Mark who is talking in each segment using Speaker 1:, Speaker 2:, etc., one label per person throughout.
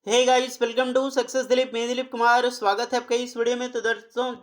Speaker 1: Hey guys, welcome to success Dilip. मैं दिलीप कुमार, स्वागत है आपका इस वीडियो में। तो दोस्तों,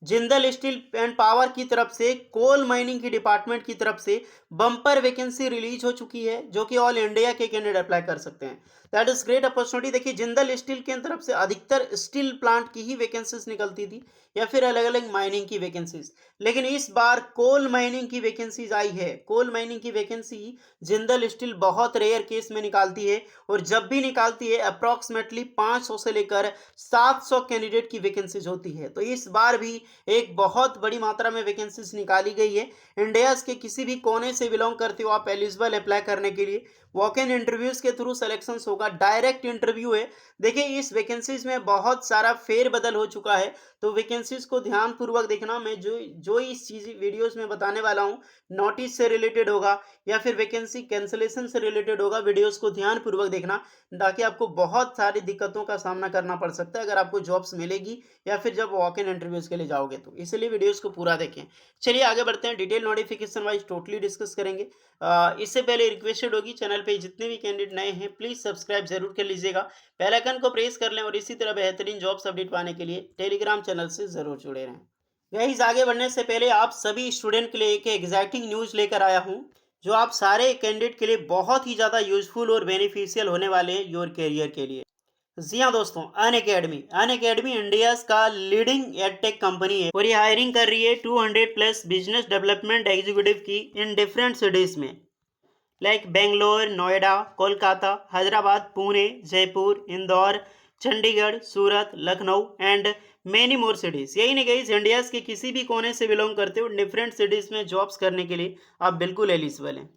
Speaker 1: जिंदल स्टील एंड पावर की तरफ से कोल माइनिंग की डिपार्टमेंट की तरफ से बम्पर वैकेंसी रिलीज हो चुकी है, जो कि ऑल इंडिया के कैंडिडेट अप्लाई कर सकते हैं। That is great opportunity. देखिए, जिंदल स्टील की तरफ से अधिकतर स्टील प्लांट की ही वैकेंसीज निकलती थी या फिर अलग अलग माइनिंग की वैकेंसीज, लेकिन इस बार कोल माइनिंग की वैकेंसीज आई है। कोल माइनिंग की वैकेंसी जिंदल स्टील बहुत रेयर केस में निकालती है, और जब भी निकालती है अप्रॉक्सीमेटली 500 से लेकर 700 कैंडिडेट की वैकेंसीज होती है। तो इस बार भी एक बहुत बड़ी मात्रा में वैकेंसीज निकाली गई है। इंडिया के किसी भी कोने से बिलोंग करते हो आप एलिजिबल अप्लाई करने के लिए। वॉक इन इंटरव्यूज के थ्रू सिलेक्शन होगा, डायरेक्ट इंटरव्यू है। देखिए, इस वैकेंसीज में बहुत सारा फेरबदल हो चुका है, तो वैकेंसीज को ध्यान पूर्वक देखना। मैं जो जो इस चीज वीडियोस में बताने वाला हूँ, नोटिस से रिलेटेड होगा या फिर वैकेंसी कैंसिलेशन से रिलेटेड होगा। वीडियोस को ध्यान पूर्वक देखना, ताकि आपको बहुत सारी दिक्कतों का सामना करना पड़ सकता है अगर आपको जॉब्स मिलेगी या फिर जब वॉक इन इंटरव्यूज के लिए जाओगे तो। इसलिए वीडियोस को पूरा देखें। चलिए आगे बढ़ते हैं, detail notification wise totally discuss करेंगे। इससे पहले रिक्वेस्टेड होगी, चैनल पे जितने भी कैंडिडेट नए हैं प्लीज सब्सक्राइब जरूर कर लीजिएगा, बेल आइकन को प्रेस कर लें, और इसी तरह बेहतरीन जॉब्स अपडेट पाने के लिए टेलीग्राम चैनल से जरूर जुड़े रहें। गाइस, आगे बढ़ने से पहले आप सभी स्टूडेंट के लिए एक एग्जाइटिंग न्यूज लेकर आया हूं, जो आप सारे कैंडिडेट के लिए बहुत ही ज़्यादा यूजफुल और बेनिफिशियल होने वाले हैं योर करियर के लिए। जी हाँ दोस्तों, अन अकेडमी इंडिया का लीडिंग एडटेक कंपनी है, और ये हायरिंग कर रही है 200 प्लस बिजनेस डेवलपमेंट एग्जीक्यूटिव की इन डिफरेंट सिटीज में, like Bangalore, Noida, Kolkata, Hyderabad, Pune, Jaipur, Indore, Chandigarh, Surat, Lucknow and many more cities. यही नहीं गई, इंडिया के किसी भी कोने से बिलोंग करते हो डिफरेंट सिटीज में जॉब्स करने के लिए आप बिल्कुल एलिजिबल हैं।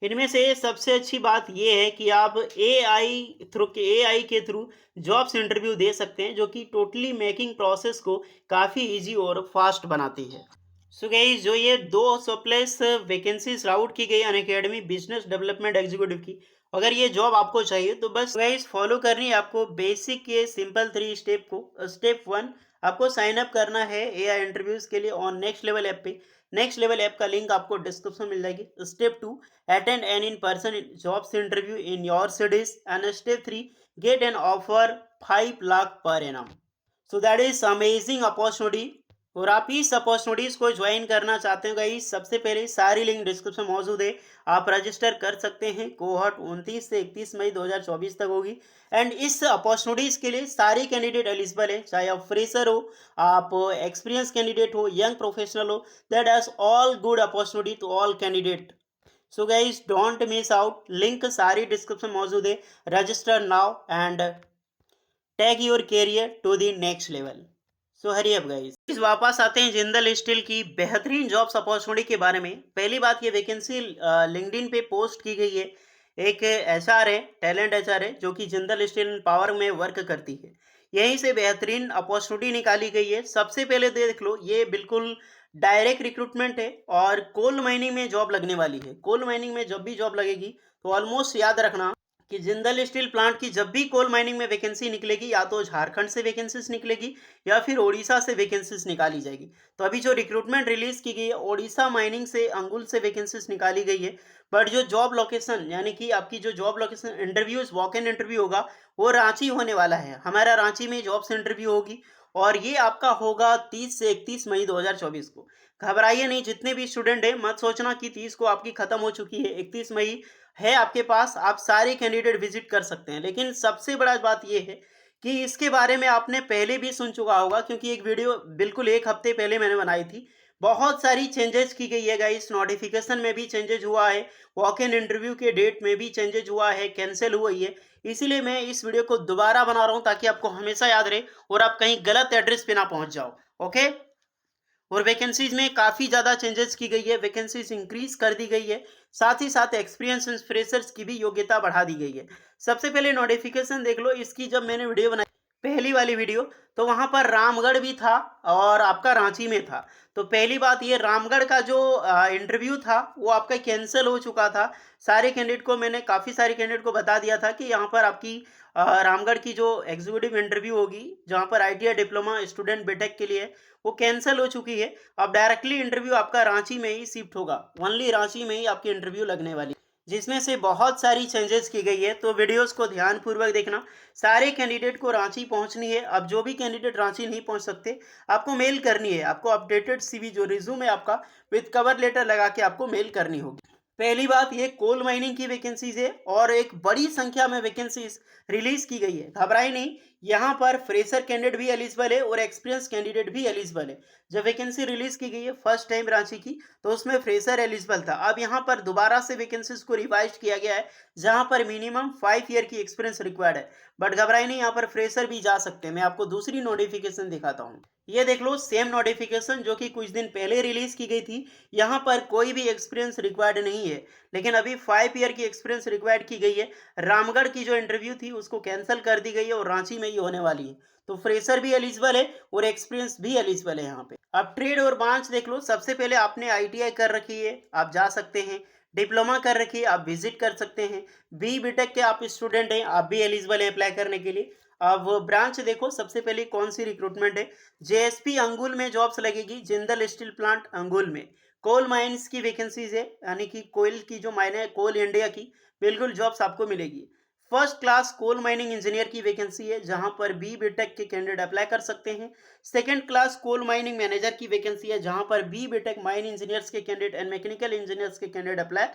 Speaker 1: इनमें से सबसे अच्छी बात यह है कि आप एआई के थ्रू जॉब्स इंटरव्यू दे सकते हैं, जो कि टोटली मेकिंग प्रोसेस को काफ़ी इजी और फास्ट बनाती है। सो गाइस, जो ये 200 प्लस वैकेंसीज आउट की गई अन अकेडमी बिजनेस डेवलपमेंट एग्जीक्यूटिव की, अगर ये जॉब आपको चाहिए तो बस गाइस फॉलो करनी है आपको बेसिक के सिंपल 3 स्टेप को। स्टेप 1, आपको साइन अप करना है एआई इंटरव्यूज के लिए ऑन नेक्स्ट लेवल ऐप पे। नेक्स्ट लेवल ऐप का लिंक आपको डिस्क्रिप्शन में मिल जाएगी। Step 2, attend an in person jobs interview in your cities. And step 3, get an offer 5 lakh per annum. So that is amazing opportunity, और आप इस opportunities को ज्वाइन करना चाहते हो गाइस, सबसे पहले सारी लिंक डिस्क्रिप्शन मौजूद है, आप रजिस्टर कर सकते हैं। कोहॉर्ट 29 से 31 मई 2024 तक होगी। एंड इस अपॉर्चुनिटीज के लिए सारे कैंडिडेट एलिजिबल है, चाहे आप फ्रेशर हो, आप एक्सपीरियंस कैंडिडेट हो, यंग प्रोफेशनल हो। That has all good opportunity to all candidate. So guys, don't miss out, link सारी डिस्क्रिप्शन मौजूद है। Register now and take your career to the next level. So hurry up guys, वापस आते हैं Jindal steel की बेहतरीन jobs opportunity के बारे में। पहली बात, ये वैकेंसी लिंक्डइन पे पोस्ट की गई है। एक एचआर है, टैलेंट एचआर है, जो कि जिंदल स्टील पावर में वर्क करती है। यहीं से बेहतरीन अपॉर्चुनिटी निकाली गई है। सबसे पहले देख लो, ये बिल्कुल डायरेक्ट रिक्रूटमेंट है, और कोल माइनिंग में जॉब लगने वाली है। कोल माइनिंग में जब भी जॉब लगेगी तो ऑलमोस्ट याद रखना कि जिंदल स्टील प्लांट की जब भी कोल माइनिंग में वैकेंसी निकलेगी, या तो झारखंड से वैकेंसीज निकलेगी या फिर ओडिशा से वैकेंसीज निकाली जाएगी। तो अभी जो रिक्रूटमेंट रिलीज की गई है, ओडिशा माइनिंग से, अंगुल से वैकेंसीज निकाली गई है। बट जो जॉब लोकेशन, यानी कि आपकी जो job location interviews, walk in interview होगा, वो रांची होने वाला है। हमारा रांची में जॉब्स इंटरव्यू होगी, और ये आपका होगा 30 से 31 मई 2024 को। घबराइए नहीं, जितने भी स्टूडेंट है, मत सोचना कि 30 को आपकी खत्म हो चुकी है। 31 मई है आपके पास, आप सारे कैंडिडेट विजिट कर सकते हैं। लेकिन सबसे बड़ा बात यह है कि इसके बारे में आपने पहले भी सुन चुका होगा, क्योंकि एक वीडियो बिल्कुल एक हफ्ते पहले मैंने बनाई थी। बहुत सारी चेंजेस की गई है गाइस, नोटिफिकेशन में भी चेंजेस हुआ है, वॉक इन इंटरव्यू के डेट में भी चेंजेस हुआ है, कैंसिल हुई है। इसीलिए मैं इस वीडियो को दोबारा बना रहा हूं, ताकि आपको हमेशा याद रहे और आप कहीं गलत एड्रेस पे ना पहुंच जाओ। ओके, और वैकेंसीज में काफ़ी ज़्यादा चेंजेस की गई है, वैकेंसीज इंक्रीज कर दी गई है। साथ ही साथ एक्सपीरियंस फ्रेशर्स की भी योग्यता बढ़ा दी गई है। सबसे पहले नोटिफिकेशन देख लो इसकी। जब मैंने वीडियो बनाई, पहली वाली वीडियो, तो वहां पर रामगढ़ भी था और आपका रांची में था। तो पहली बात, ये रामगढ़ का जो इंटरव्यू था वो आपका कैंसिल हो चुका था। सारे कैंडिडेट को मैंने, काफ़ी सारे कैंडिडेट को बता दिया था कि यहाँ पर आपकी रामगढ़ की जो एग्जीक्यूटिव इंटरव्यू होगी, जहाँ पर आईटीआई डिप्लोमा स्टूडेंट बीटेक के लिए, वो कैंसिल हो चुकी है। अब डायरेक्टली इंटरव्यू आपका रांची में ही शिफ्ट होगा, ओनली रांची में ही आपकी इंटरव्यू लगने वाली। जिसमें से बहुत सारी चेंजेस की गई है, तो वीडियोस को ध्यानपूर्वक देखना। सारे कैंडिडेट को रांची पहुंचनी है। अब जो भी कैंडिडेट रांची नहीं पहुंच सकते, आपको मेल करनी है। आपको अपडेटेड सीवी जो रिज्यूम है आपका विद कवर लेटर लगा के आपको मेल करनी होगी। पहली बात, ये कोल माइनिंग की वैकेंसीज है और एक बड़ी संख्या में वैकेंसीज रिलीज की गई है। घबराए नहीं, यहाँ पर फ्रेशर कैंडिडेट भी एलिजिबल है और एक्सपीरियंस कैंडिडेट भी एलिजिबल है। जब वैकेंसी रिलीज की गई है फर्स्ट टाइम रांची की, तो उसमें फ्रेशर एलिजिबल था। अब यहाँ पर दोबारा से वैकेंसीज को रिवाइज किया गया है, जहाँ पर मिनिमम 5 ईयर की एक्सपीरियंस रिक्वायर्ड है। बट घबराए नहीं, यहाँ पर फ्रेशर भी जा सकते हैं। मैं आपको दूसरी नोटिफिकेशन दिखाता हूँ। ये देख लो, सेम नोटिफिकेशन जो कि कुछ दिन पहले रिलीज की गई थी। यहाँ पर कोई भी एक्सपीरियंस रिक्वायर्ड नहीं है, लेकिन अभी 5 ईयर की एक्सपीरियंस रिक्वायर्ड की गई है। रामगढ़ की जो इंटरव्यू थी उसको कैंसिल कर दी गई है और रांची में ही होने वाली है। तो फ्रेशर भी एलिजिबल है और एक्सपीरियंस भी एलिजिबल है यहाँ पे। अब ट्रेड और ब्रांच देख लो। सबसे पहले आपने आईटीआई कर रखी है, आप जा सकते हैं। डिप्लोमा कर रखी है, आप विजिट कर सकते हैं। बी बीटेक के आप स्टूडेंट हैं, आप भी एलिजिबल है अप्लाई करने के लिए। अब ब्रांच देखो, सबसे पहले कौन सी रिक्रूटमेंट है। जेएसपी अंगुल में जॉब्स लगेगी, जिंदल स्टील प्लांट अंगुल में। कोल माइंस की वैकेंसीज है, यानी कि कोयल की जो माइने है, कोल इंडिया की बिल्कुल जॉब्स आपको मिलेगी। First class coal mining engineer की वैकेंसी है, जहां पर बी बीटेक के कैंडिडेट अप्लाई कर सकते हैं। Second class coal mining manager की वैकेंसी है, जहां पर बी बीटेक माइन इंजीनियर्स के कैंडिडेट एंड मैकेनिकल इंजीनियर्स के कैंडिडेट अप्लाई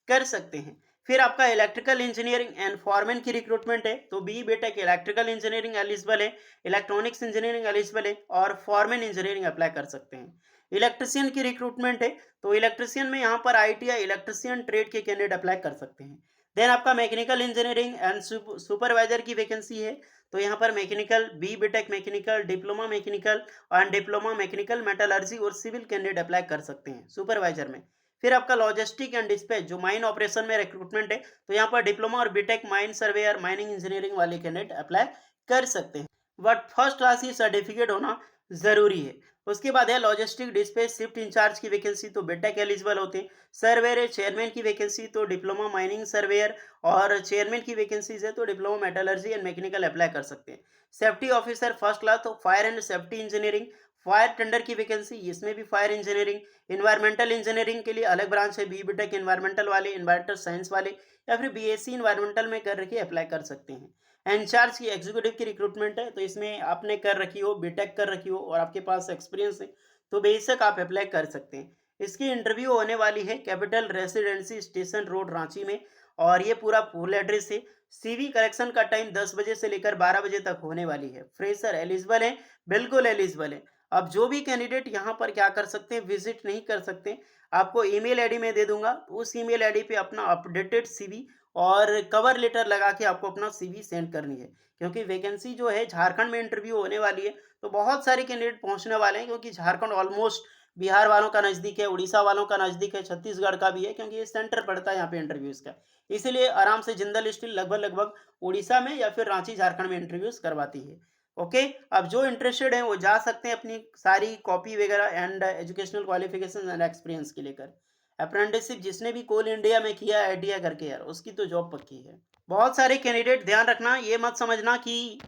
Speaker 1: कर सकते हैं। फिर आपका इलेक्ट्रिकल इंजीनियरिंग एंड फॉरमैन की रिक्रूटमेंट है, तो B BTech electrical engineering eligible है, इलेक्ट्रॉनिक्स इंजीनियरिंग एलिजिबल है और फॉरमैन इंजीनियरिंग अप्लाई कर सकते हैं। इलेक्ट्रिशियन की रिक्रूटमेंट है, तो इलेक्ट्रिशियन में यहाँ पर आईटीआई इलेक्ट्रिशियन ट्रेड के कैंडिडेट अप्लाई कर सकते हैं। देन आपका मैकेनिकल इंजीनियरिंग एंड सुपरवाइजर की वैकेंसी है, तो यहाँ पर mechanical B BTech mechanical, diploma mechanical और डिप्लोमा मैकेनिकल मेटलर्जी और सिविल कैंडिडेट अप्लाई कर सकते हैं सुपरवाइजर में। फिर आपका लॉजिस्टिक एंड डिस्पैच जो माइन ऑपरेशन में रिक्रूटमेंट है, तो यहाँ पर डिप्लोमा और BTech mine surveyor mining engineering वाले कैंडिडेट अप्लाई कर सकते हैं। बट फर्स्ट क्लास की सर्टिफिकेट होना जरूरी है। उसके बाद है लॉजिस्टिक डिस्पैच शिफ्ट इंचार्ज की वैकेंसी, तो बीटेक एलिजिबल होते हैं। सर्वेयर चेयरमैन की वैकेंसी, तो डिप्लोमा माइनिंग सर्वेयर और चेयरमैन की वैकेंसीज है, तो diploma metallurgy and mechanical apply कर सकते हैं। सेफ्टी ऑफिसर फर्स्ट क्लास, तो fire and safety engineering. Fire tender की वैकेंसी, इसमें भी फायर इंजीनियरिंग। इन्वायरमेंटल इंजीनियरिंग के लिए अलग ब्रांच है, बी बीटेक इन्वायरमेंटल वाले, इन्वायरमेंटल साइंस वाले या फिर बीएससी इन्वायरमेंटल में कर रखी अप्लाई कर सकते हैं। इंचार्ज की एग्जीक्यूटिव की रिक्रूटमेंट है, तो इसमें आपने कर रखी हो, बीटेक कर रखी हो और आपके पास एक्सपीरियंस है, तो बेशक आप अप्लाई कर सकते हैं। इसकी इंटरव्यू होने वाली है capital residency station road Ranchi में, और ये पूरा फुल एड्रेस है। सीवी कलेक्शन का टाइम 10 बजे से लेकर 12 बजे तक होने वाली है। फ्रेशर एलिजिबल है, बिल्कुल एलिजिबल है। अब जो भी कैंडिडेट यहाँ पर क्या कर सकते हैं, विजिट नहीं कर सकते, आपको ईमेल आईडी में दे दूंगा, तो उस ईमेल आईडी पे अपना अपडेटेड सीवी और कवर लेटर लगा के आपको अपना सीवी सेंड करनी है। क्योंकि वैकेंसी जो है झारखंड में इंटरव्यू होने वाली है, तो बहुत सारे कैंडिडेट पहुंचने वाले हैं, क्योंकि झारखंड ऑलमोस्ट बिहार वालों का नज़दीक है, उड़ीसा वालों का नज़दीक है, छत्तीसगढ़ का भी है, क्योंकि ये सेंटर पड़ता है यहाँ पे इंटरव्यूज़ का। इसीलिए आराम से जिंदल स्टील लगभग लगभग उड़ीसा में या फिर रांची झारखंड में इंटरव्यूज़ करवाती है। ओके, अब जो इंटरेस्टेड हैं वो जा सकते हैं अपनी सारी कॉपी वगैरह and educational qualification and experience के लेकर। अप्रेंटिसशिप जिसने भी कोल इंडिया में किया है आईटीआई करके, यार उसकी तो जॉब पक्की है। बहुत सारे कैंडिडेट ध्यान रखना, ये मत समझना कि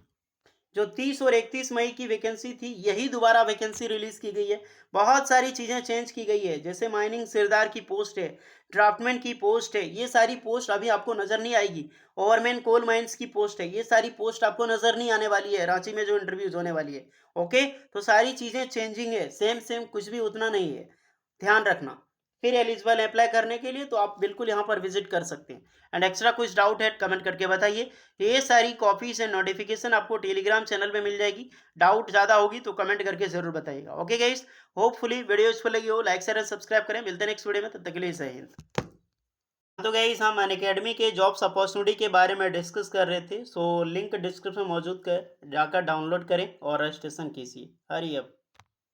Speaker 1: जो 30 और 31 मई की वैकेंसी थी यही दोबारा वैकेंसी रिलीज की गई है। बहुत सारी चीज़ें चेंज की गई है, जैसे माइनिंग सिरदार की पोस्ट है, ड्राफ्टमैन की पोस्ट है, ये सारी पोस्ट अभी आपको नज़र नहीं आएगी। ओवरमैन कोल माइंस की पोस्ट है, ये सारी पोस्ट आपको नज़र नहीं आने वाली है रांची में जो इंटरव्यूज होने वाली है। ओके, तो सारी चीज़ें चेंजिंग है, सेम सेम कुछ भी उतना नहीं है, ध्यान रखना। फिर एलिजिबल अप्लाई करने के लिए तो आप बिल्कुल यहाँ पर विजिट कर सकते हैं। एंड एक्स्ट्रा कुछ डाउट है कमेंट करके बताइए। ये सारी कॉपीज एंड नोटिफिकेशन आपको टेलीग्राम चैनल में मिल जाएगी। डाउट ज़्यादा होगी तो कमेंट करके जरूर बताइएगा। Okay guys, hopefully video useful लगी हो, लाइक शेयर एंड सब्सक्राइब करें। मिलते हैं नेक्स्ट वीडियो में, तब तक के लिए जय हिंद। तो गाइस, हम अनअकैडमी के जॉब्स अपॉर्चुनिटी के बारे में डिस्कस कर रहे थे, सो लिंक डिस्क्रिप्शन में मौजूद कर जाकर डाउनलोड करें और रजिस्ट्रेशन कीजिए। Hurry up.